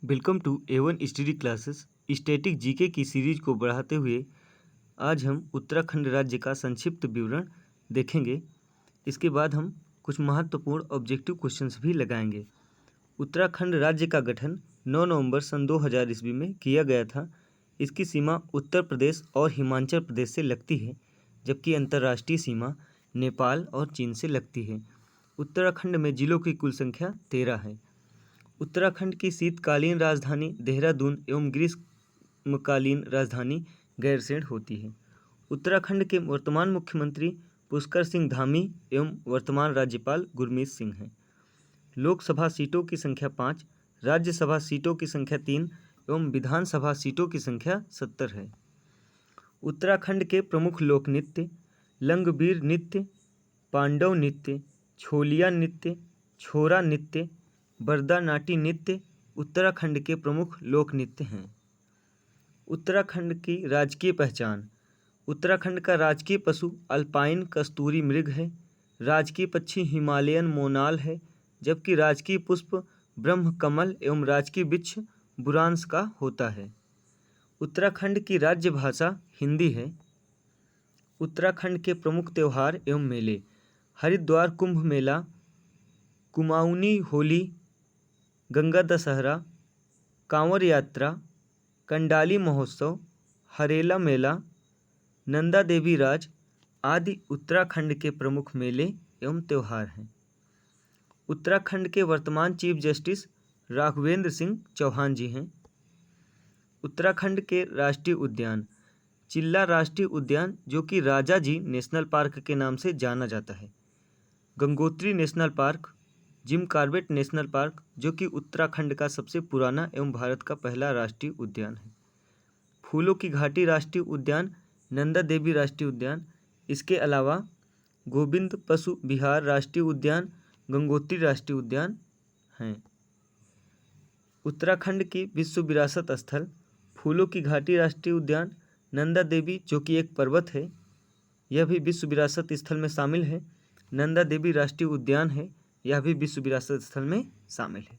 Welcome to A1 study classes. Static GK की series को बढ़ाते हुए आज हम उत्तराखंड राज्य का संक्षिप्त विवरण देखेंगे। इसके बाद हम कुछ महत्वपूर्ण ऑब्जेक्टिव क्वेश्चंस भी लगाएंगे। उत्तराखंड राज्य का गठन 9 नवंबर सन 2000 ईस्वी में किया गया था। इसकी सीमा उत्तर प्रदेश और हिमाचल प्रदेश से लगती है, जबकि अंतर्राष्ट्रीय सीमा नेपाल और चीन से लगती है। उत्तराखंड में जिलों की कुल संख्या 13 है। उत्तराखंड की शीतकालीन राजधानी देहरादून एवं ग्रीष्मकालीन राजधानी गैरसैंण होती है। उत्तराखंड के वर्तमान मुख्यमंत्री पुष्कर सिंह धामी एवं वर्तमान राज्यपाल गुरमीत सिंह हैं। लोकसभा सीटों की संख्या 5, राज्यसभा सीटों की संख्या 3 एवं विधानसभा सीटों की संख्या 70 है। उत्तराखंड के प्रमुख लोक नृत्य लंगबीर नृत्य, पांडव नृत्य, छोलिया नृत्य, छोरा नृत्य, बरदा नाटी नृत्य उत्तराखंड के प्रमुख लोक नृत्य हैं। उत्तराखंड की राजकीय पहचान। उत्तराखंड का राजकीय पशु अल्पाइन कस्तूरी मृग है। राजकीय पक्षी हिमालयन मोनाल है, जबकि राजकीय पुष्प ब्रह्म कमल एवं राजकीय वृक्ष बुरांस का होता है। उत्तराखंड की राज्य भाषा हिंदी है। उत्तराखंड के प्रमुख त्यौहार एवं मेले हरिद्वार कुंभ मेला, कुमाऊनी होली, गंगा दशहरा, कांवर यात्रा, कंडाली महोत्सव, हरेला मेला, नंदा देवी राज आदि उत्तराखंड के प्रमुख मेले एवं त्यौहार हैं। उत्तराखंड के वर्तमान चीफ जस्टिस राघवेंद्र सिंह चौहान जी हैं। उत्तराखंड के राष्ट्रीय उद्यान चिल्ला राष्ट्रीय उद्यान, जो कि राजा जी नेशनल पार्क के नाम से जाना जाता है। Gangotri national park, Jim Corbett national park, जो कि उत्तराखंड का सबसे पुराना एवं भारत का पहला राष्ट्रीय उद्यान है। फूलों की घाटी राष्ट्रीय उद्यान, नंदा देवी राष्ट्रीय उद्यान। इसके अलावा गोविंद पशु विहार राष्ट्रीय उद्यान, गंगोत्री राष्ट्रीय उद्यान हैं। उत्तराखंड की विश्व विरासत स्थल फूलों की घाटी राष्ट्रीय उद्यान, नंदा देवी जो कि एक पर्वत है, यह भी विश्व विरासत स्थल में शामिल है। नंदा देवी राष्ट्रीय उद्यान है, यह भी विश्व विरासत स्थल में शामिल है।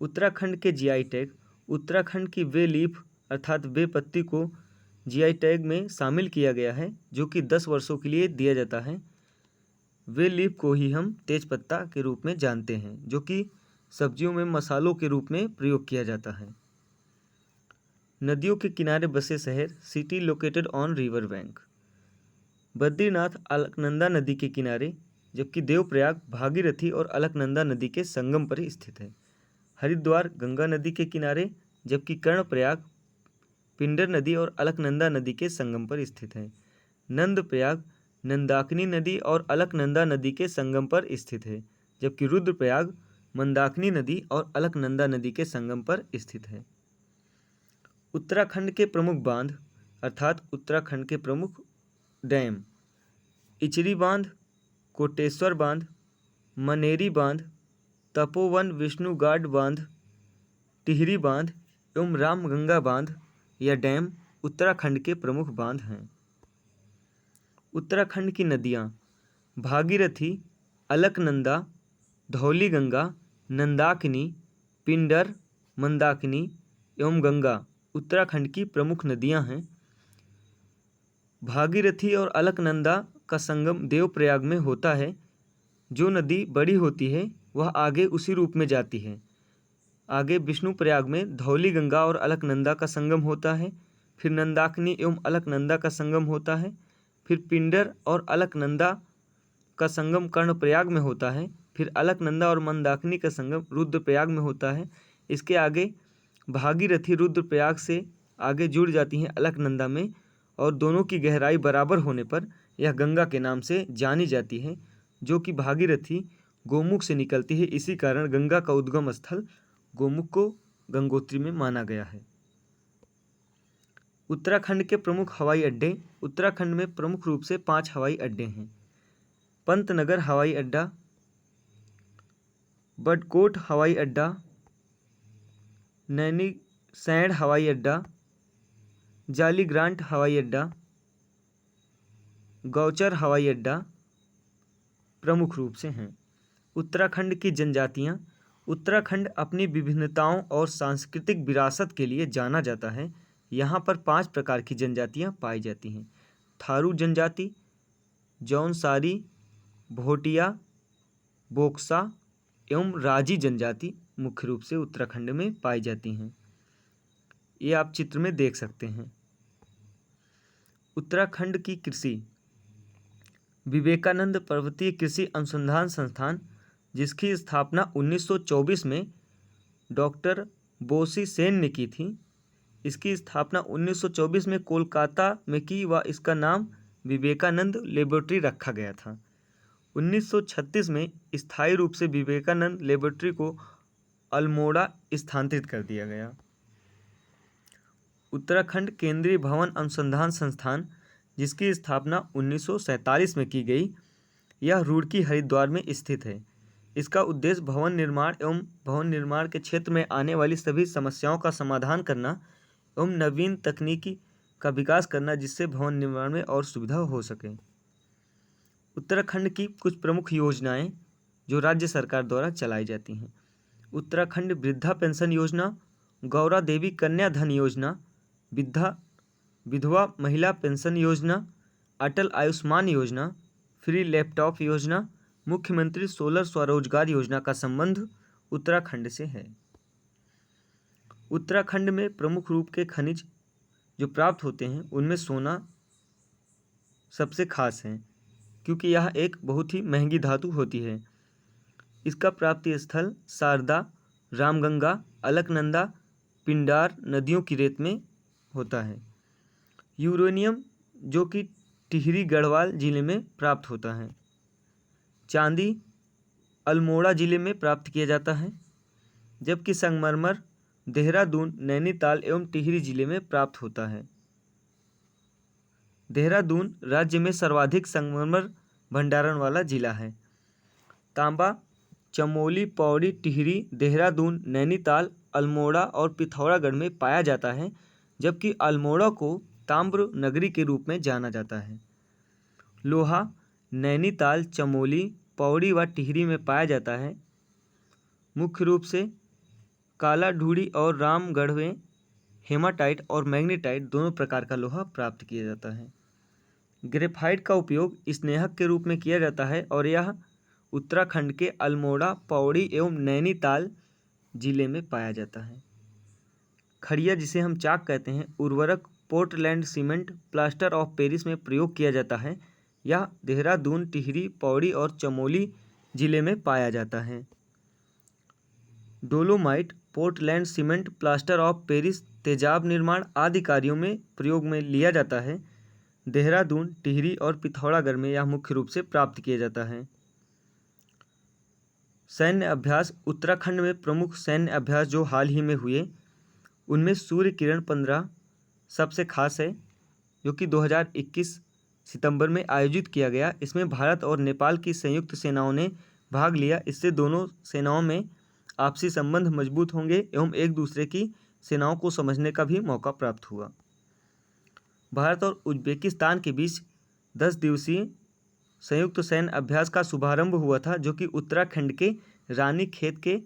उत्तराखंड के जीआई टैग उत्तराखंड की वे लीफ अर्थात वे पत्ती को जीआई टैग में शामिल किया गया है, जो कि 10 वर्षों के लिए दिया जाता है। वे लीफ को ही हम तेज पत्ता के रूप में जानते हैं, जो कि सब्जियों में मसालों के रूप में प्रयोग किया जाता है। नदियों के किनारे बसे शहर city located on river bank. Badrinath Alaknanda नदी के किनारे, जबकि देवप्रयाग भागीरथी और अलकनंदा नदी के संगम पर स्थित है। हरिद्वार गंगा नदी के किनारे, जबकि कर्णप्रयाग पिंडर नदी और अलकनंदा नदी के संगम पर स्थित है। नंदप्रयाग नंदाकिनी नदी और अलकनंदा नदी के संगम पर स्थित है, जबकि रुद्रप्रयाग मंदाकिनी नदी और अलकनंदा नदी के संगम पर स्थित है। उत्तराखंड के प्रमुख बांध अर्थात उत्तराखंड के प्रमुख डैम इचरी बांध, कोटेश्वर बांध, मनेरी बांध, तपोवन विष्णुगाड बांध, टिहरी बांध एवं रामगंगा बांध या डैम उत्तराखंड के प्रमुख बांध हैं। उत्तराखंड की नदियाँ भागीरथी, अलकनंदा, धौलीगंगा, नंदाकिनी, पिंडर, मंदाकिनी एवं गंगा उत्तराखंड की प्रमुख नदियाँ हैं। भागीरथी और अलकनंदा का संगम देवप्रयाग में होता है। जो नदी बड़ी होती है वह आगे उसी रूप में जाती है। आगे विष्णुप्रयाग में धौलीगंगा और अलकनंदा का संगम होता है, फिर नंदाकिनी एवं अलकनंदा का संगम होता है, फिर पिंडर और अलकनंदा का संगम कर्णप्रयाग में होता है, फिर अलकनंदा और मंदाकिनी का संगम रुद्रप्रयाग में होता है। इसके आगे भागीरथी रुद्रप्रयाग से आगे जुड़ जाती हैं अलकनंदा में, और दोनों की गहराई बराबर होने पर यह गंगा के नाम से जानी जाती है, जो कि भागीरथी गोमुख से निकलती है। इसी कारण गंगा का उद्गम स्थल गोमुख को गंगोत्री में माना गया है। उत्तराखंड के प्रमुख हवाई अड्डे उत्तराखंड में प्रमुख रूप से 5 हवाई अड्डे हैं। पंतनगर हवाई अड्डा, बडकोट हवाई अड्डा, नैनीसैंण हवाई अड्डा, जालीग्रांट हवाई अड्डा, गौचर हवाई अड्डा प्रमुख रूप से हैं। उत्तराखंड की जनजातियाँ उत्तराखंड अपनी विभिन्नताओं और सांस्कृतिक विरासत के लिए जाना जाता है। यहाँ पर 5 प्रकार की जनजातियाँ पाई जाती हैं। थारू जनजाति, जौनसारी, भोटिया, बोक्सा एवं राजी जनजाति मुख्य रूप से उत्तराखंड में पाई जाती हैं। ये आप चित्र में देख सकते हैं। उत्तराखंड की कृषि। विवेकानंद पर्वतीय कृषि अनुसंधान संस्थान, जिसकी स्थापना 1924 में डॉक्टर बोसी सेन ने की थी। इसकी स्थापना 1924 में कोलकाता में की व इसका नाम विवेकानंद लेबोरेटरी रखा गया था। 1936 में स्थायी रूप से विवेकानंद लेबोरेटरी को अल्मोड़ा स्थानांतरित कर दिया गया। उत्तराखंड केंद्रीय भवन अनुसंधान संस्थान, जिसकी स्थापना 1947 में की गई, यह रुड़की हरिद्वार में स्थित है। इसका उद्देश्य भवन निर्माण के क्षेत्र में आने वाली सभी समस्याओं का समाधान करना एवं नवीन तकनीकी का विकास करना, जिससे भवन निर्माण में और सुविधा हो सके। उत्तराखंड की कुछ प्रमुख योजनाएं जो राज्य सरकार द्वारा चलाई जाती हैं। उत्तराखंड वृद्धा पेंशन योजना, गौरा देवी कन्या धन योजना, विधवा महिला पेंशन योजना, अटल आयुष्मान योजना, फ्री लैपटॉप योजना, मुख्यमंत्री सोलर स्वरोजगार योजना का संबंध उत्तराखंड से है। उत्तराखंड में प्रमुख रूप के खनिज जो प्राप्त होते हैं उनमें सोना सबसे खास है, क्योंकि यह एक बहुत ही महंगी धातु होती है। इसका प्राप्ति स्थल शारदा, रामगंगा, अलकनंदा, पिंडार नदियों की रेत में होता है। यूरेनियम जो कि टिहरी गढ़वाल जिले में प्राप्त होता है। चांदी अल्मोड़ा जिले में प्राप्त किया जाता है, जबकि संगमरमर देहरादून, नैनीताल एवं टिहरी जिले में प्राप्त होता है। देहरादून राज्य में सर्वाधिक संगमरमर भंडारण वाला जिला है। तांबा चमोली, पौड़ी, टिहरी, देहरादून, नैनीताल, अल्मोड़ा और पिथौरागढ़ में पाया जाता है, जबकि अल्मोड़ा को ताम्र नगरी के रूप में जाना जाता है। लोहा नैनीताल, चमोली, पौड़ी व टिहरी में पाया जाता है। मुख्य रूप से काला ढूढ़ी और रामगढ़ में हेमाटाइट और मैग्नेटाइट दोनों प्रकार का लोहा प्राप्त किया जाता है। ग्रेफाइट का उपयोग स्नेहक के रूप में किया जाता है और यह उत्तराखंड के अल्मोड़ा, पौड़ी एवं नैनीताल जिले में पाया जाता है। खड़िया जिसे हम चाक कहते हैं, उर्वरक Portland cement, plaster of Paris में प्रयोग किया जाता है। यह देहरादून, टिहरी, पौड़ी और चमोली जिले में पाया जाता है। Dolomite, Portland cement, plaster of Paris तेजाब निर्माण आदि कार्यों में प्रयोग में लिया जाता है। देहरादून, टिहरी और पिथौरागढ़ में यह मुख्य रूप से प्राप्त किया जाता है। सैन्य अभ्यास। उत्तराखंड में प्रमुख सैन्य अभ्यास जो हाल ही में हुए उनमें सूर्य किरण 15 सबसे खास है, जो कि 2021 सितंबर में आयोजित किया गया। इसमें भारत और नेपाल की संयुक्त सेनाओं ने भाग लिया। इससे दोनों सेनाओं में आपसी संबंध मजबूत होंगे एवं एक दूसरे की सेनाओं को समझने का भी मौका प्राप्त हुआ। भारत और उज्बेकिस्तान के बीच 10 दिवसीय संयुक्त सैन्य अभ्यास का शुभारंभ हुआ था, जो कि उत्तराखंड के रानीखेत के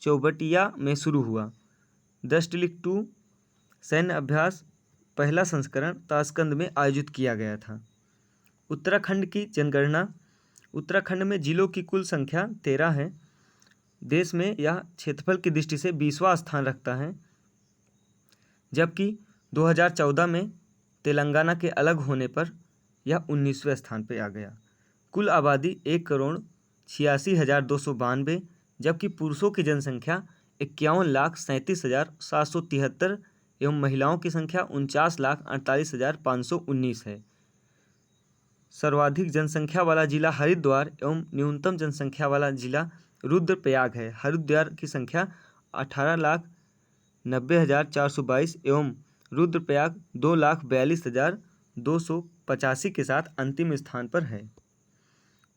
चौबटिया में शुरू हुआ। दशटिलिक-2 सैन्य अभ्यास पहला संस्करण ताशकंद में आयोजित किया गया था। उत्तराखंड की जनगणना। उत्तराखंड में जिलों की कुल संख्या 13 है। देश में यह क्षेत्रफल की दृष्टि से 20वां स्थान रखता है, जबकि 2014 में तेलंगाना के अलग होने पर यह 19वें स्थान पर आ गया। कुल आबादी 1,86,292, जबकि पुरुषों की जनसंख्या 51,37,773 एवं महिलाओं की संख्या 49,48,519 है। सर्वाधिक जनसंख्या वाला जिला हरिद्वार एवं न्यूनतम जनसंख्या वाला जिला रुद्रप्रयाग है। हरिद्वार की संख्या 18,90,422 एवं रुद्रप्रयाग 2,42,285 के साथ अंतिम स्थान पर है।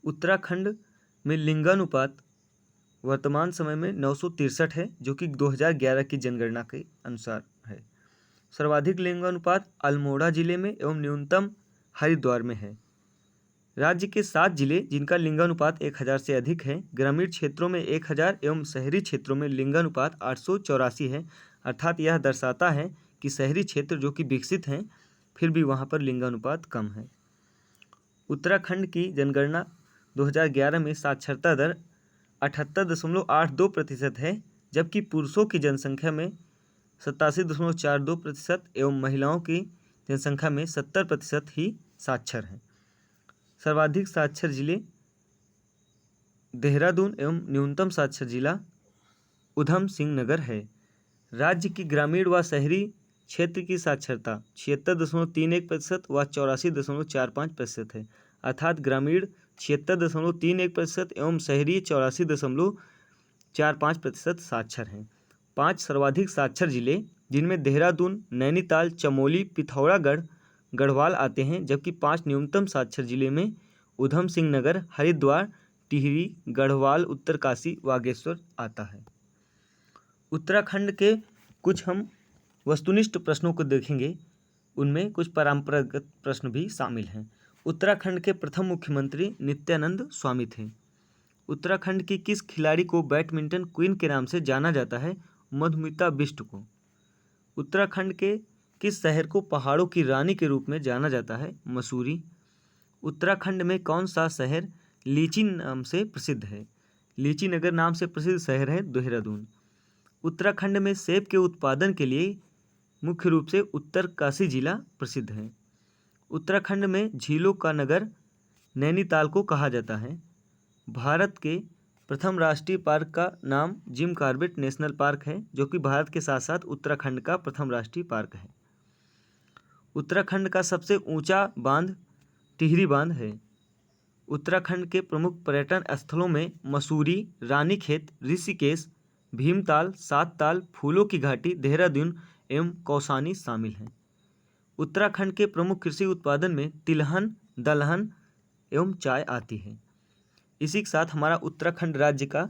उत्तराखंड में लिंगानुपात वर्तमान समय में 963 है, जो कि 2011 की जनगणना के अनुसार है। सर्वाधिक लिंगानुपात अल्मोड़ा जिले में एवं न्यूनतम हरिद्वार में है। राज्य के 7 जिले जिनका लिंगानुपात 1000 से अधिक है। ग्रामीण क्षेत्रों में 1000 एवं शहरी क्षेत्रों में लिंगानुपात 884 है। अर्थात यह दर्शाता है कि शहरी क्षेत्र जो कि विकसित हैं फिर भी वहाँ पर लिंगानुपात कम है। उत्तराखंड की जनगणना 2011 में साक्षरता दर 78.82% है, जबकि पुरुषों की जनसंख्या में 87.42% एवं महिलाओं की जनसंख्या में 70% ही साक्षर हैं। सर्वाधिक साक्षर जिले देहरादून एवं न्यूनतम साक्षर जिला उधम सिंह नगर है। राज्य की ग्रामीण व शहरी क्षेत्र की साक्षरता 76.31% व 84.45% है। अर्थात ग्रामीण 76.31% एवं शहरी 84.45% साक्षर हैं। 5 सर्वाधिक साक्षर जिले जिनमें देहरादून, नैनीताल, चमोली, पिथौरागढ़, गढ़वाल आते हैं, जबकि 5 न्यूनतम साक्षर जिले में उधम सिंह नगर, हरिद्वार, टिहरी, गढ़वाल, उत्तरकाशी, बागेश्वर आता है। उत्तराखंड के कुछ हम वस्तुनिष्ठ प्रश्नों को देखेंगे, उनमें कुछ परंपरागत प्रश्न भी शामिल हैं। उत्तराखंड के प्रथम मुख्यमंत्री नित्यानंद स्वामी थे। उत्तराखंड की किस खिलाड़ी को बैडमिंटन क्वीन के नाम से जाना जाता है? मधुमिता बिष्ट को। उत्तराखंड के किस शहर को पहाड़ों की रानी के रूप में जाना जाता है? मसूरी। उत्तराखंड में कौन सा शहर लीची नाम से प्रसिद्ध है? लीची नगर नाम से प्रसिद्ध शहर है देहरादून। उत्तराखंड में सेब के उत्पादन के लिए मुख्य रूप से उत्तरकाशी जिला प्रसिद्ध है। उत्तराखंड में झीलों का नगर नैनीताल को कहा जाता है। भारत के प्रथम राष्ट्रीय पार्क का नाम जिम कॉर्बेट नेशनल पार्क है, जो कि भारत के साथ साथ उत्तराखंड का प्रथम राष्ट्रीय पार्क है। उत्तराखंड का सबसे ऊंचा बांध टिहरी बांध है। उत्तराखंड के प्रमुख पर्यटन स्थलों में मसूरी, रानीखेत, ऋषिकेश, भीमताल, सात ताल, फूलों की घाटी, देहरादून एवं कौसानी शामिल हैं। उत्तराखंड के प्रमुख कृषि उत्पादन में तिलहन, दलहन एवं चाय आती है। इसी के साथ हमारा उत्तराखंड राज्य का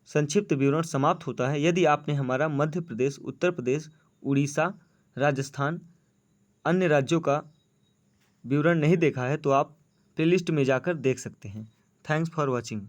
संक्षिप्त विवरण समाप्त होता है। यदि आपने हमारा मध्य प्रदेश, उत्तर प्रदेश, उड़ीसा, राजस्थान, अन्य राज्यों का विवरण नहीं देखा है तो आप प्लेलिस्ट में जाकर देख सकते हैं। Thanks for watching.